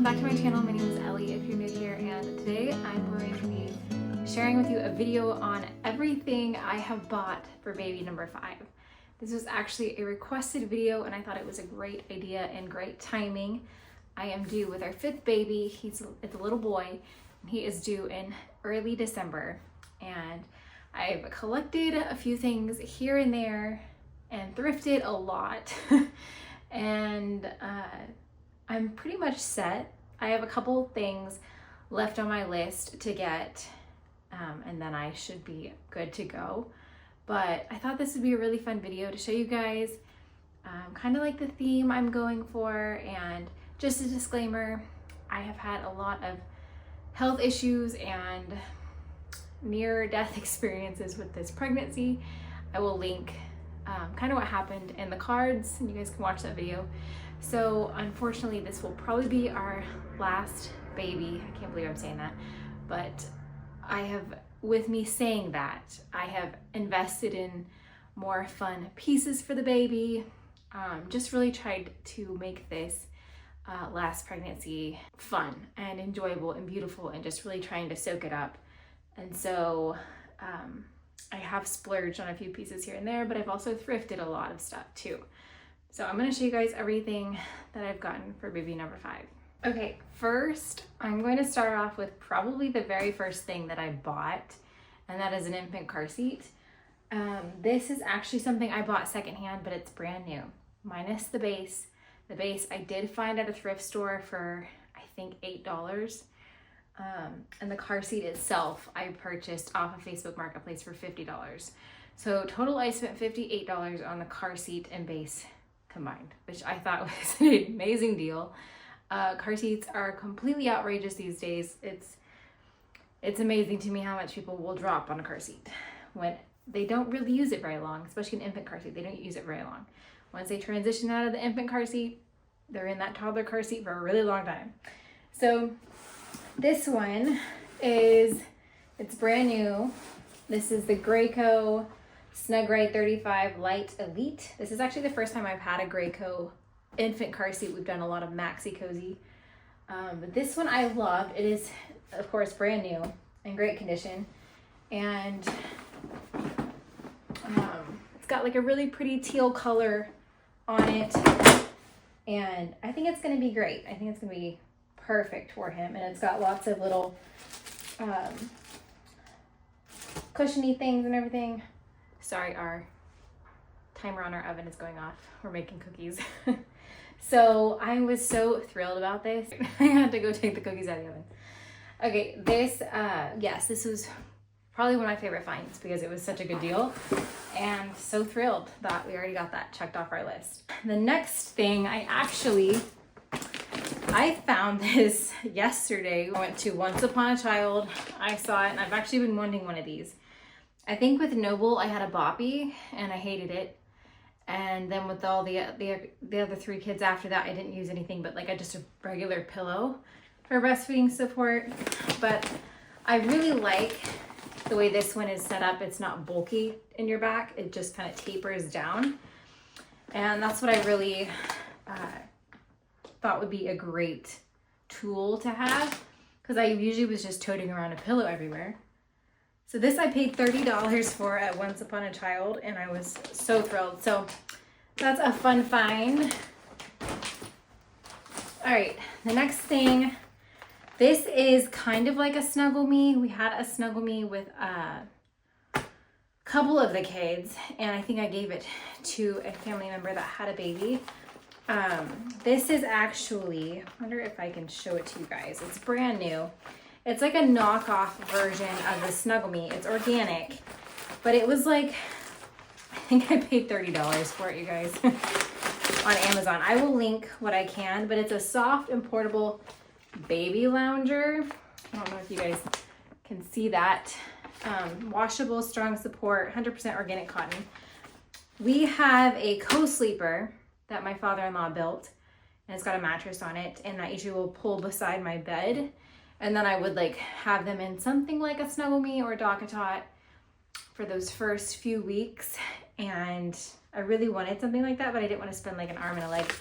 back to my channel. My name is Ellie if you're new here, and today I'm going to be sharing with you a video on everything I have bought for baby number 5. This was actually a requested video and I thought it was a great idea and great timing. I am due with our 5th baby. It's a little boy and he is due in early December, and I've collected a few things here and there and thrifted a lot and I'm pretty much set. I have a couple things left on my list to get and then I should be good to go. But I thought this would be a really fun video to show you guys kind of like the theme I'm going for. And just a disclaimer, I have had a lot of health issues and near-death experiences with this pregnancy. I will link kind of what happened in the cards and you guys can watch that video. So unfortunately this will probably be our last baby. I can't believe I'm saying that, but with me saying that, I have invested in more fun pieces for the baby. Just really tried to make this last pregnancy fun and enjoyable and beautiful, and just really trying to soak it up. And so I have splurged on a few pieces here and there, but I've also thrifted a lot of stuff too. So I'm going to show you guys everything that I've gotten for baby number 5. Okay, first I'm going to start off with probably the very first thing that I bought, and that is an infant car seat. This is actually something I bought secondhand, but it's brand new, minus the base. The base I did find at a thrift store for I think $8. And the car seat itself I purchased off of Facebook Marketplace for $50. So total I spent $58 on the car seat and base combined, which I thought was an amazing deal. Car seats are completely outrageous these days. It's amazing to me how much people will drop on a car seat when they don't really use it very long, especially an infant car seat. They don't use it very long. Once they transition out of the infant car seat, they're in that toddler car seat for a really long time. So this one it's brand new. This is the Graco Snug-Ride 35 Lite Elite. This is actually the first time I've had a Graco infant car seat. We've done a lot of Maxi Cozy. But this one I love. It is, of course, brand new in great condition. And it's got like a really pretty teal color on it. And I think it's going to be great. I think it's going to be perfect for him. And it's got lots of little cushiony things and everything. Sorry, our timer on our oven is going off. We're making cookies. So I was so thrilled about this. I had to go take the cookies out of the oven. Okay, yes, this was probably one of my favorite finds because it was such a good deal. And so thrilled that we already got that checked off our list. The next thing I found this yesterday. I went to Once Upon a Child. I saw it and I've actually been wanting one of these. I think with Noble I had a Boppy and I hated it. And then with all the other 3 kids after that, I didn't use anything but like just a regular pillow for breastfeeding support. But I really like the way this one is set up. It's not bulky in your back. It just kind of tapers down. And that's what I really thought would be a great tool to have, because I usually was just toting around a pillow everywhere. So this I paid $30 for at Once Upon a Child, and I was so thrilled. So that's a fun find. All right, the next thing, this is kind of like a Snuggle Me. We had a Snuggle Me with a couple of the kids, and I think I gave it to a family member that had a baby. This is actually, I wonder if I can show it to you guys. It's brand new. It's like a knockoff version of the Snuggle Me. It's organic, but it was like, I think I paid $30 for it, you guys, on Amazon. I will link what I can, but it's a soft and portable baby lounger. I don't know if you guys can see that. Washable, strong support, 100% organic cotton. We have a co-sleeper that my father-in-law built, and it's got a mattress on it, and that usually will pull beside my bed. And then I would like have them in something like a Snuggle Me or a DockATot for those first few weeks. And I really wanted something like that, but I didn't want to spend like an arm and a leg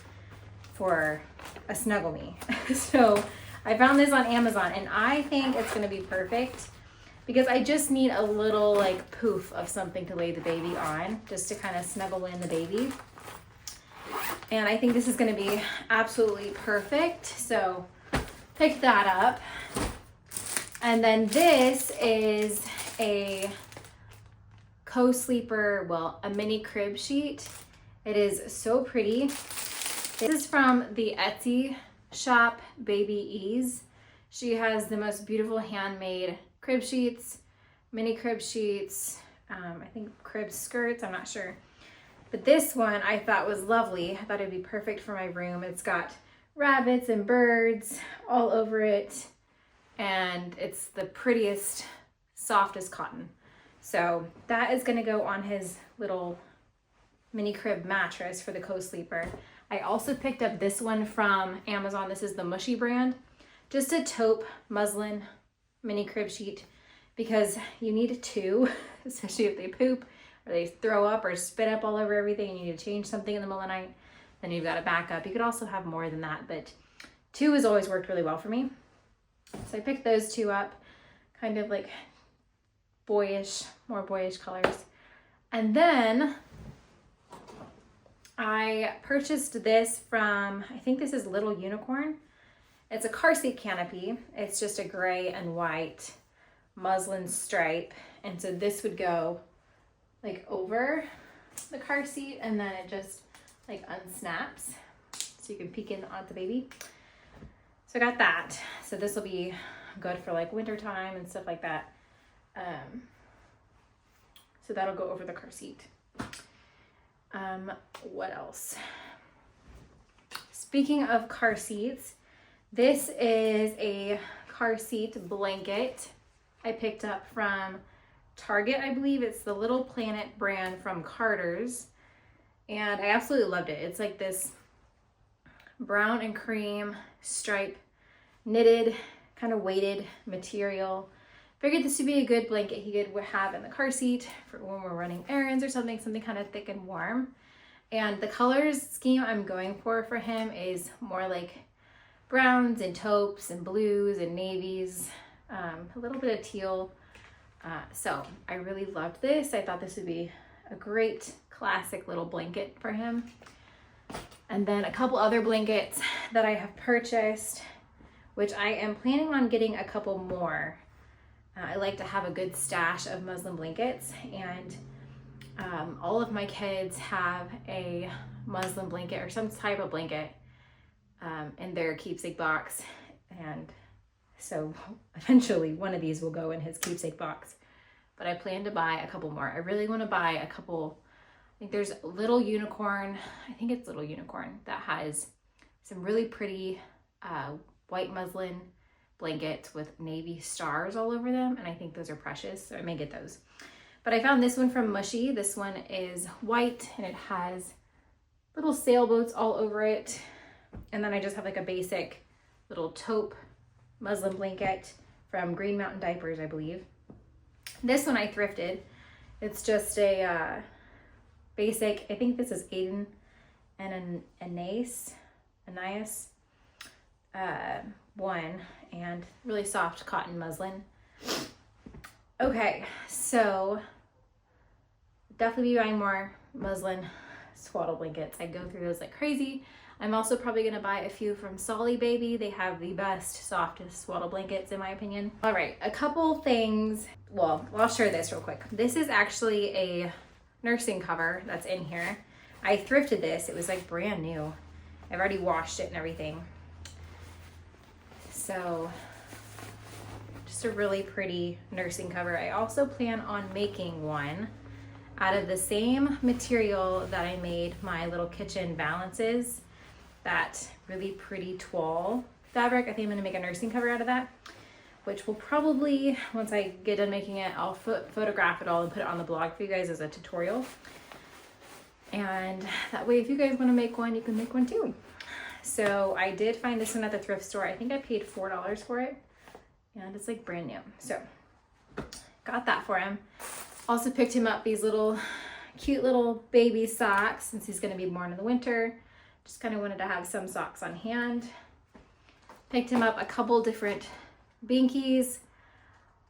for a Snuggle Me. So I found this on Amazon and I think it's gonna be perfect because I just need a little like poof of something to lay the baby on just to kind of snuggle in the baby. And I think this is gonna be absolutely perfect. So pick that up. And then this is a co-sleeper, well, a mini crib sheet. It is so pretty. This is from the Etsy shop, Baby Ease. She has the most beautiful handmade crib sheets, mini crib sheets, I think crib skirts, I'm not sure. But this one I thought was lovely. I thought it'd be perfect for my room. It's got rabbits and birds all over it, and it's the prettiest, softest cotton. So that is gonna go on his little mini crib mattress for the co-sleeper. I also picked up this one from Amazon. This is the Mushy brand. Just a taupe muslin mini crib sheet because you need two, especially if they poop or they throw up or spit up all over everything and you need to change something in the middle of the night, then you've got a backup. You could also have more than that, but two has always worked really well for me. So I picked those two up, kind of like boyish, more boyish colors. And then I purchased this from, I think this is Little Unicorn. It's a car seat canopy. It's just a gray and white muslin stripe. And so this would go like over the car seat and then it just like unsnaps. So you can peek in on the baby. So I got that. So this will be good for like winter time and stuff like that. So that'll go over the car seat. What else? Speaking of car seats, this is a car seat blanket I picked up from Target, I believe. It's the Little Planet brand from Carter's. And I absolutely loved it. It's like this brown and cream stripe knitted, kind of weighted material. Figured this would be a good blanket he could have in the car seat for when we're running errands or something kind of thick and warm. And the colors scheme I'm going for him is more like browns and taupes and blues and navies, a little bit of teal. So I really loved this. I thought this would be a great classic little blanket for him. And then a couple other blankets that I have purchased, which I am planning on getting a couple more. I like to have a good stash of muslin blankets, and all of my kids have a muslin blanket or some type of blanket in their keepsake box. And so eventually one of these will go in his keepsake box, but I plan to buy a couple more. I really want to buy a couple. I think there's Little Unicorn. I think it's Little Unicorn that has some really pretty white muslin blankets with navy stars all over them, and I think those are precious, so I may get those. But I found this one from Mushy. This one is white and it has little sailboats all over it. And then I just have like a basic little taupe muslin blanket from Green Mountain Diapers, I believe. This one I thrifted. It's just a basic, I think this is Aiden and Anais one, and really soft cotton muslin. Okay, so definitely be buying more muslin swaddle blankets. I go through those like crazy. I'm also probably gonna buy a few from Solly Baby. They have the best, softest swaddle blankets in my opinion. All right, a couple things. Well, I'll share this real quick. This is actually a nursing cover that's in here. I thrifted this. It was like brand new. I've already washed it and everything. So just a really pretty nursing cover. I also plan on making one out of the same material that I made my little kitchen balances, that really pretty toile fabric. I think I'm gonna make a nursing cover out of that, which will probably, once I get done making it, I'll photograph it all and put it on the blog for you guys as a tutorial. And that way, if you guys wanna make one, you can make one too. So I did find this one at the thrift store. I think I paid $4 for it, and it's like brand new. So got that for him. Also picked him up these little cute little baby socks since he's gonna be born in the winter. Just kind of wanted to have some socks on hand. Picked him up a couple different Binkies.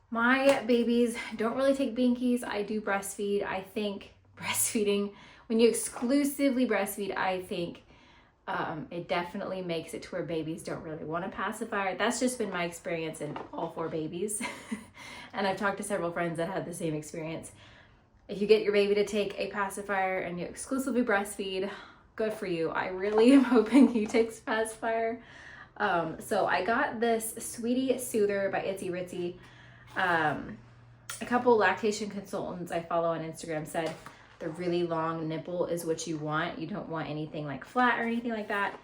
My babies don't really take Binkies. I do breastfeed. I think breastfeeding, when you exclusively breastfeed, I think it definitely makes it to where babies don't really want a pacifier. That's just been my experience in all 4 babies. And I've talked to several friends that had the same experience. If you get your baby to take a pacifier and you exclusively breastfeed, good for you. I really am hoping he takes pacifier. So I got this Sweetie Soother by Itsy Ritsy. A couple lactation consultants I follow on Instagram said the really long nipple is what you want. You don't want anything like flat or anything like that,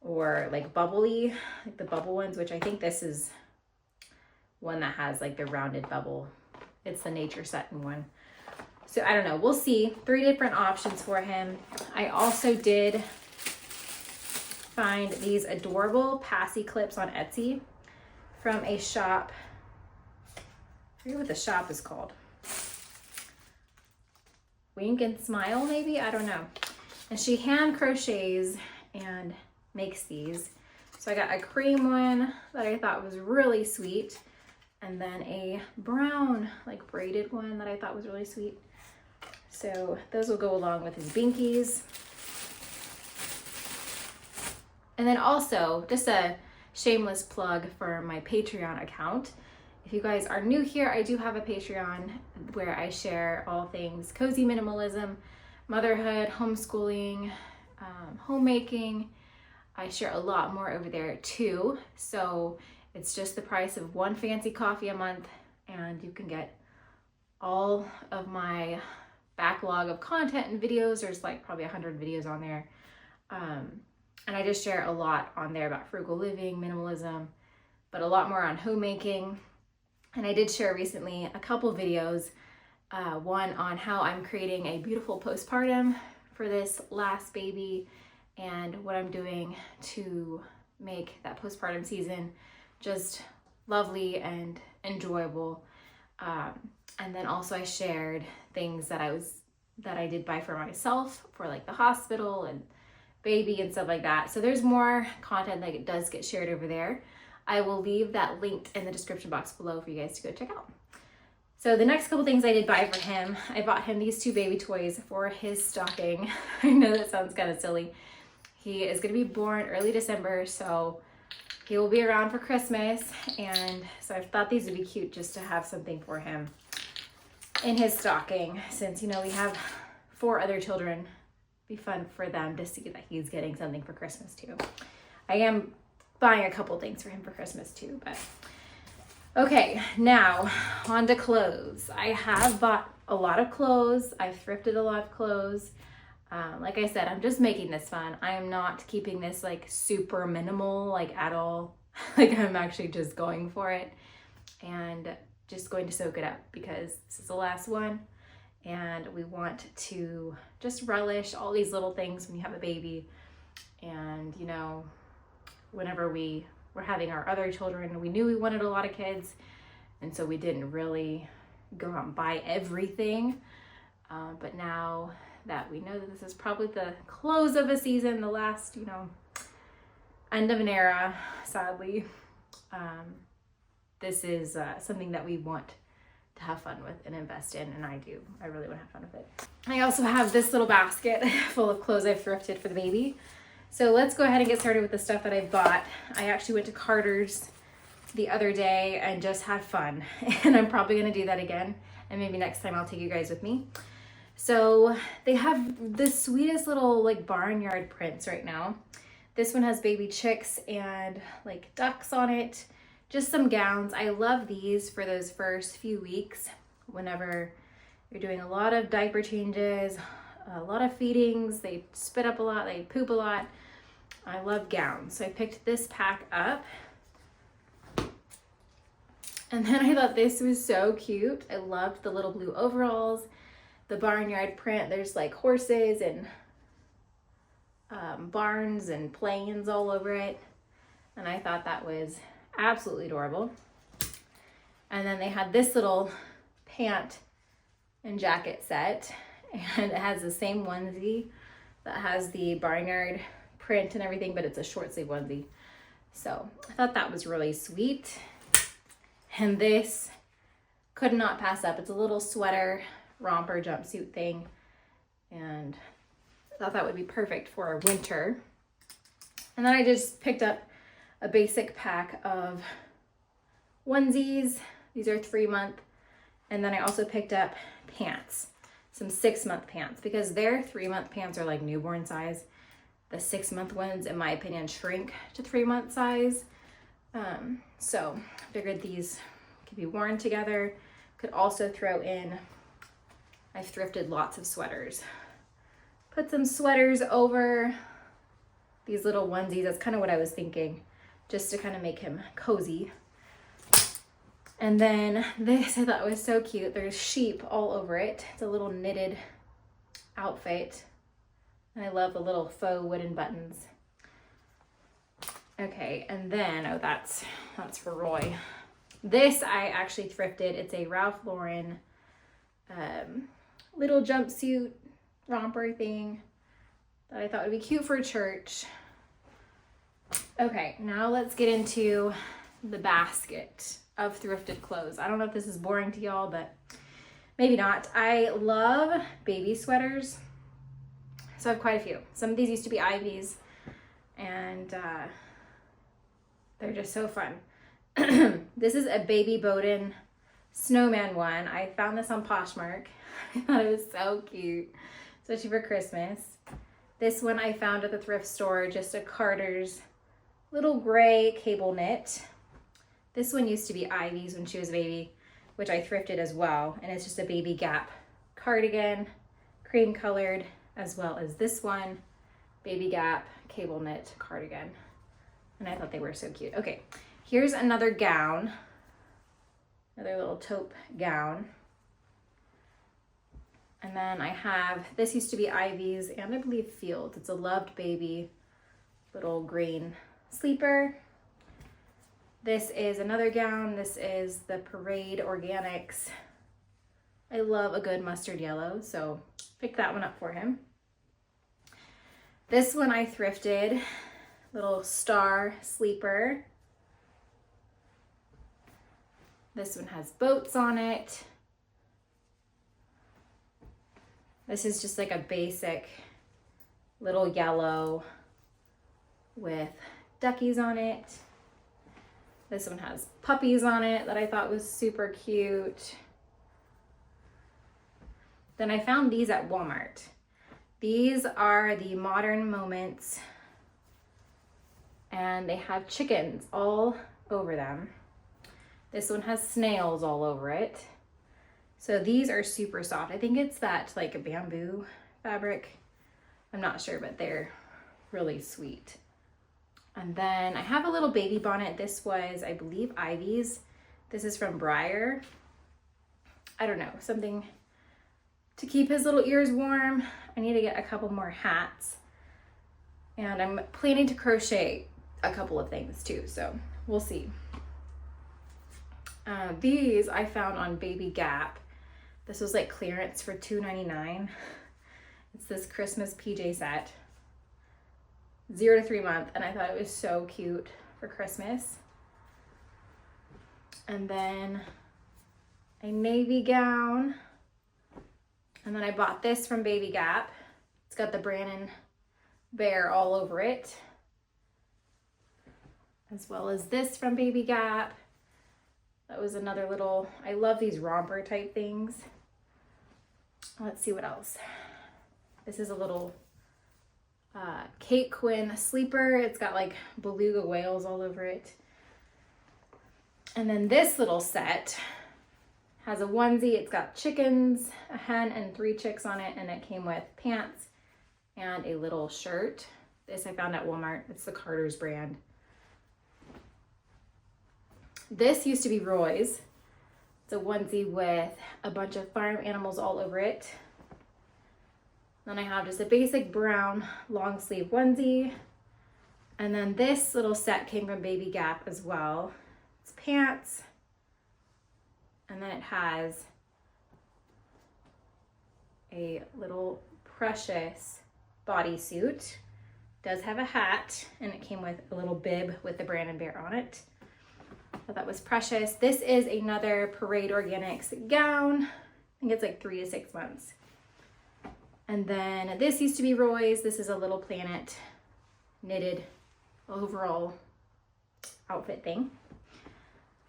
or like bubbly, like the bubble ones, which I think this is one that has like the rounded bubble. It's the Nature Satin one. So I don't know, we'll see. 3 different options for him. I also did find these adorable passy clips on Etsy from a shop. I forget what the shop is called. Wink and Smile, maybe? I don't know. And she hand crochets and makes these. So I got a cream one that I thought was really sweet, and then a brown, like braided one that I thought was really sweet. So those will go along with his Binkies. And then also, just a shameless plug for my Patreon account. If you guys are new here, I do have a Patreon where I share all things cozy minimalism, motherhood, homeschooling, homemaking. I share a lot more over there too. So it's just the price of 1 fancy coffee a month, and you can get all of my backlog of content and videos. There's like probably 100 videos on there. And I just share a lot on there about frugal living, minimalism, but a lot more on homemaking. And I did share recently a couple videos, one on how I'm creating a beautiful postpartum for this last baby and what I'm doing to make that postpartum season just lovely and enjoyable. And then also I shared things that I did buy for myself for like the hospital and baby and stuff like that. So there's more content that does get shared over there. I will leave that linked in the description box below for you guys to go check out. So the next couple things I did buy for him, I bought him these 2 baby toys for his stocking. I know that sounds kind of silly. He is going to be born early December, so he will be around for Christmas. And so I thought these would be cute just to have something for him in his stocking, since, you know, we have 4 other children. Be fun for them to see that he's getting something for Christmas too. I am buying a couple things for him for Christmas too, but okay, now on to clothes. I have bought a lot of clothes. I've thrifted a lot of clothes. Like I said, I'm just making this fun. I am not keeping this like super minimal, like at all. Like I'm actually just going for it and just going to soak it up because this is the last one. And we want to just relish all these little things when you have a baby. And, you know, whenever we were having our other children, we knew we wanted a lot of kids. And so we didn't really go out and buy everything. But now that we know that this is probably the close of a season, the last, you know, end of an era, sadly, this is something that we want to have fun with and invest in, and I do. I really want to have fun with it. I also have this little basket full of clothes I've thrifted for the baby. So let's go ahead and get started with the stuff that I bought. I actually went to Carter's the other day and just had fun, and I'm probably going to do that again, and maybe next time I'll take you guys with me. So they have the sweetest little like barnyard prints right now. This one has baby chicks and like ducks on it. Just some gowns. I love these for those first few weeks whenever you're doing a lot of diaper changes, a lot of feedings. They spit up a lot, they poop a lot. I love gowns. So I picked this pack up. And then I thought this was so cute. I loved the little blue overalls, the barnyard print. There's like horses and barns and plains all over it. And I thought that was absolutely adorable. And then they had this little pant and jacket set, and it has the same onesie that has the barnyard print and everything, but it's a short sleeve onesie. So I thought that was really sweet. And this could not pass up. It's a little sweater romper jumpsuit thing. And I thought that would be perfect for winter. And then I just picked up a basic pack of onesies. These are 3-month. And then I also picked up pants, some 6-month pants, because their 3-month pants are like newborn size. The 6-month ones, in my opinion, shrink to 3-month size. So I figured these could be worn together. Could also throw in, I've thrifted lots of sweaters. Put some sweaters over these little onesies. That's kind of what I was thinking, just to kind of make him cozy. And then this I thought was so cute. There's sheep all over it. It's a little knitted outfit. And I love the little faux wooden buttons. Okay, and then, oh, that's for Roy. This I actually thrifted. It's a Ralph Lauren little jumpsuit romper thing that I thought would be cute for church. Okay, now let's get into the basket of thrifted clothes. I don't know if this is boring to y'all, but maybe not. I love baby sweaters. So I have quite a few. Some of these used to be Ivy's, and they're just so fun. This is a Baby Bowden snowman one. I found this on Poshmark. I thought it was so cute, especially for Christmas. This one I found at the thrift store, just a Carter's little gray cable knit. This one used to be Ivy's when she was a baby, which I thrifted as well. And it's just a Baby Gap cardigan, cream colored, as well as this one, Baby Gap cable knit cardigan. And I thought they were so cute. Okay, here's another gown, another little taupe gown. And then I have, this used to be Ivy's and I believe Fields. It's a Loved Baby little green sleeper. This is another gown. This is the Parade Organics. I love a good mustard yellow, so pick that one up for him. This one I thrifted, little star sleeper. This one has boats on it. This is just like a basic little yellow with duckies on it. This one has puppies on it that I thought was super cute. Then I found these at Walmart. These are the Modern Moments, and they have chickens all over them. This one has snails all over it. So these are super soft. I think it's that like a bamboo fabric. I'm not sure, but they're really sweet. And then I have a little baby bonnet. This was, I believe, Ivy's. This is from Breyer. I don't know, something to keep his little ears warm. I need to get a couple more hats. And I'm planning to crochet a couple of things too, so we'll see. These I found on Baby Gap. This was like clearance for $2.99. It's this Christmas PJ set. 0 to 3 month, and I thought it was so cute for Christmas. And then a navy gown. And then I bought this from Baby Gap. It's got the Brannon bear all over it. As well as this from Baby Gap. That was another little, I love these romper type things. Let's see what else. This is a little Kate Quinn sleeper. It's got like beluga whales all over it. And then this little set has a onesie. It's got chickens, a hen, and 3 chicks on it, and it came with pants and a little shirt. This I found at Walmart. It's the Carter's brand. This used to be Roy's. It's a onesie with a bunch of farm animals all over it. Then I have just a basic brown long sleeve onesie. And then this little set came from Baby Gap as well. It's pants. And then it has a little Precious bodysuit. does have a hat, and it came with a little bib with the Brandon Bear on it. Thought that was precious. This is another Parade Organics gown. I think it's like 3 to 6 months. And then this used to be Roy's. This is a Little Planet knitted overall outfit thing.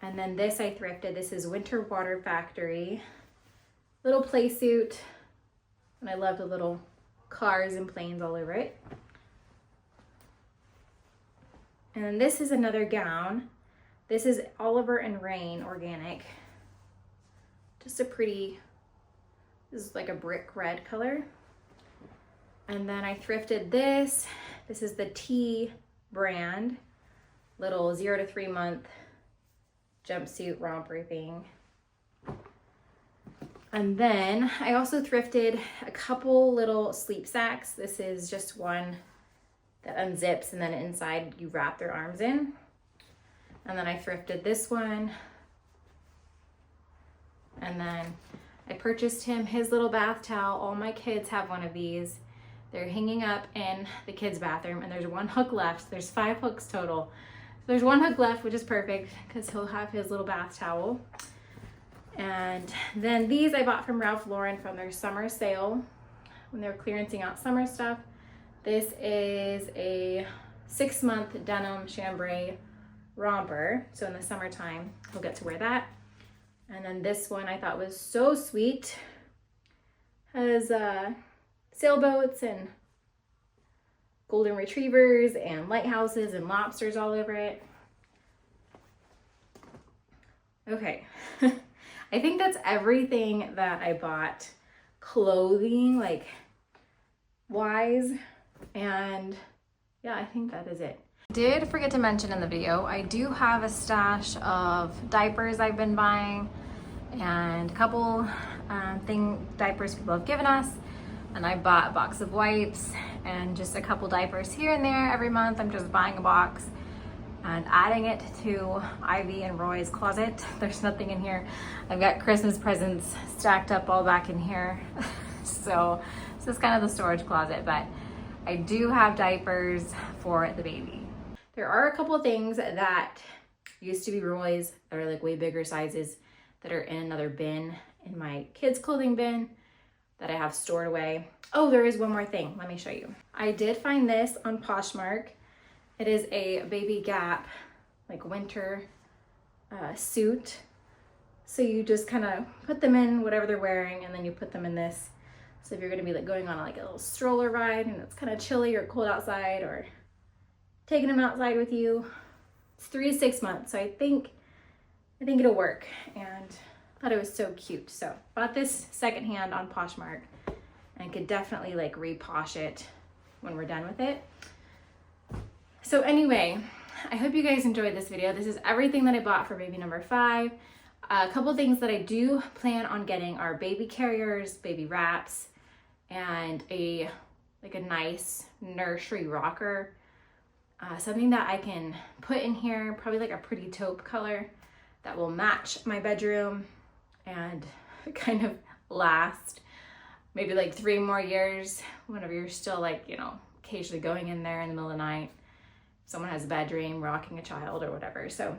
And then this I thrifted. This is Winter Water Factory. Little play suit. And I love the little cars and planes all over it. And then this is another gown. This is Oliver and Rain organic. Just a pretty, this is like a brick red color. And then I thrifted this. This is the T brand, little 0 to 3 month jumpsuit romper thing. And then I also thrifted a couple little sleep sacks. This is just one that unzips and then inside you wrap their arms in. And then I thrifted this one. And then I purchased him his little bath towel. All my kids have one of these. They're hanging up in the kids' bathroom, and there's 1 hook left. There's 5 hooks total. So there's 1 hook left, which is perfect because he'll have his little bath towel. And then these I bought from Ralph Lauren from their summer sale when they were clearancing out summer stuff. This is a 6-month denim chambray romper. So in the summertime, he'll get to wear that. And then this one I thought was so sweet. Has sailboats and golden retrievers and lighthouses and lobsters all over it. Okay. I think that's everything that I bought clothing like wise, and yeah, I think that is it. Did forget to mention in the video, I do have a stash of diapers I've been buying and a couple diapers people have given us, and I bought a box of wipes and just a couple diapers here and there every month. I'm just buying a box and adding it to Ivy and Roy's closet. There's nothing in here. I've got Christmas presents stacked up all back in here. So this is kind of the storage closet, but I do have diapers for the baby. There are a couple of things that used to be Roy's that are like way bigger sizes that are in another bin in my kids' clothing bin that I have stored away. Oh, there is one more thing. Let me show you. I did find this on Poshmark. It is a Baby Gap, like winter suit. So you just kind of put them in whatever they're wearing, and then you put them in this. So if you're gonna be like going on like a little stroller ride and it's kind of chilly or cold outside, or taking them outside with you, it's 3 to 6 months. So I think it'll work, and I thought it was so cute. So bought this secondhand on Poshmark, and could definitely like reposh it when we're done with it. So anyway, I hope you guys enjoyed this video. This is everything that I bought for baby number 5. A couple things that I do plan on getting are baby carriers, baby wraps, and a nice nursery rocker. Something that I can put in here, probably like a pretty taupe color that will match my bedroom and kind of last maybe like 3 more years whenever you're still like, you know, occasionally going in there in the middle of the night. Someone has a bad dream, rocking a child or whatever. So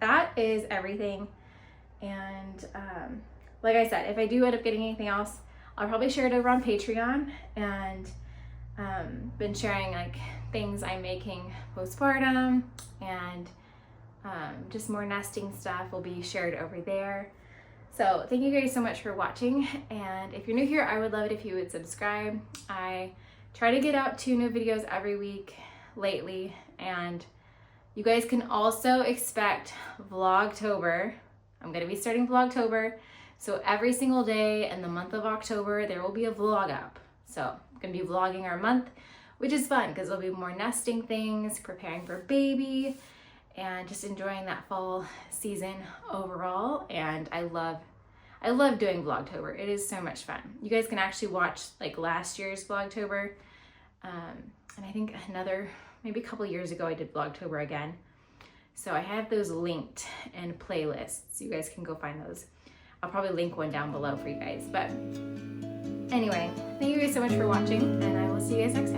that is everything. And like I said, if I do end up getting anything else, I'll probably share it over on Patreon, and been sharing like things I'm making postpartum, and just more nesting stuff will be shared over there. So thank you guys so much for watching, and if you're new here, I would love it if you would subscribe. I try to get out 2 new videos every week lately, and you guys can also expect Vlogtober. I'm gonna be starting Vlogtober, so every single day in the month of October there will be a vlog up. So I'm gonna be vlogging our month, which is fun because there'll be more nesting things, preparing for baby, and just enjoying that fall season overall. And I love doing Vlogtober. It is so much fun. You guys can actually watch like last year's Vlogtober, and I think maybe a couple years ago I did Vlogtober again. So I have those linked in playlists. You guys can go find those. I'll probably link one down below for you guys. But anyway, thank you guys so much for watching, and I will see you guys next time.